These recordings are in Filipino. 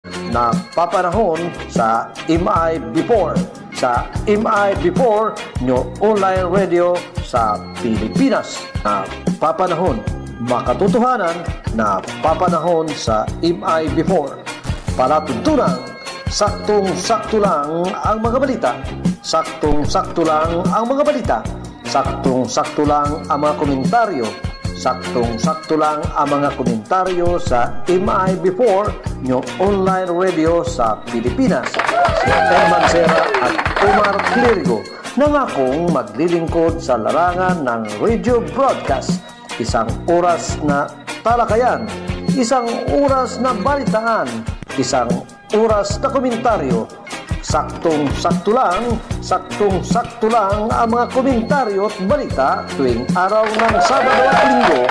na papanahon sa MI Before. Sa MI Before, nyo online radio sa Pilipinas na papanahon. Makatotohanan na papanahon sa MI Before. Palatuntunan, saktong-sakto lang ang mga balita. Saktong-sakto lang ang mga balita. Saktong-sakto lang ang mga komentaryo. Saktong-sakto lang ang mga komentaryo sa MI Before, nyo online radio sa Pilipinas. Si Herman Serra at Omar Clerigo nangakong maglilingkod sa larangan ng radio broadcast. Isang oras na talakayan, isang oras na balitaan, isang oras na komentaryo. Saktong-sakto lang ang mga komentaryo at balita tuwing araw ng Sabado at Linggo,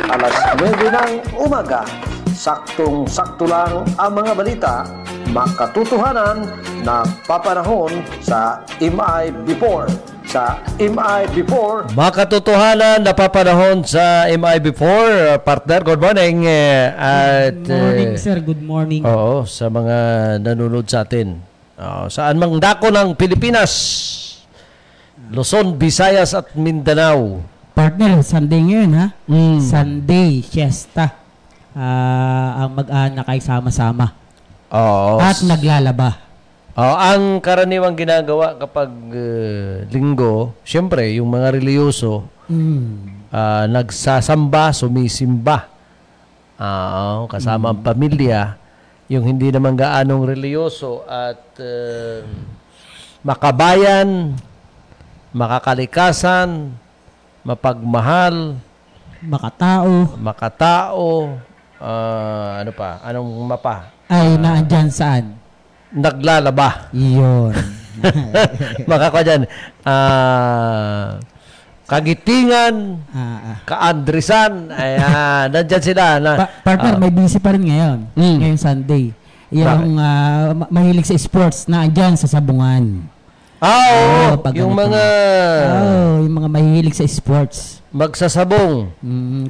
alas 9 ng umaga. Saktong-sakto lang ang mga balita, makatotohanan na papanahon sa MI Before. Sa MI Before, makatotohanan na papanahon sa MI Before. Partner, good morning. Good morning, sir. Good morning. Oo, sa mga nanonood sa atin. Saan mang dako ng Pilipinas, Luzon, Visayas at Mindanao. Partner, Sunday ngayon, ha? Sunday, siesta. Ang mag-anak ay sama-sama. Oo. At naglalaba. Ang karaniwang ginagawa kapag linggo, siyempre, yung mga reliyoso, nagsasamba, sumisimba. Kasama ang pamilya, yung hindi naman gaanong reliyoso at makabayan, makakalikasan, mapagmahal, makatao, ano pa? Anong mapa? Ay, naandyan saan? Naglalaba. Iyon. Makakwa dyan. Kagitingan, kaandrisan, ayan, nandyan sila. Partner, may busy pa rin ngayon. Ngayong Sunday. Yung mahilig sa sports na andyan sa sabungan. Yung mga... yung mga mahilig sa sports. Magsasabong.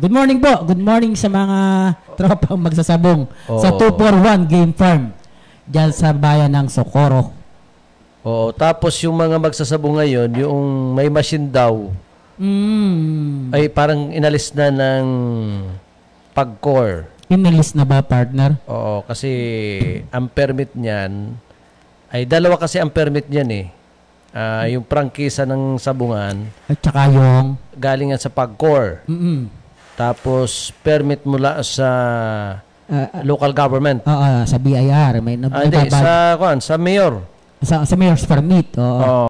Good morning po. Good morning sa mga tropang magsasabong sa 241 Game Farm. Diyan sa bayan ng Socorro. Tapos yung mga magsasabong ngayon, yung may machine daw, ay parang inalis na ng PAGCOR. Inalis na ba, partner? Oo, kasi ang permit niyan, ay dalawa kasi ang permit niyan eh. Yung prangkisa ng sabungan. At saka yung... galing yan sa PAGCOR. Tapos permit mula sa... local government. Sa BIR. May sa mayor. Sa mayor's permit.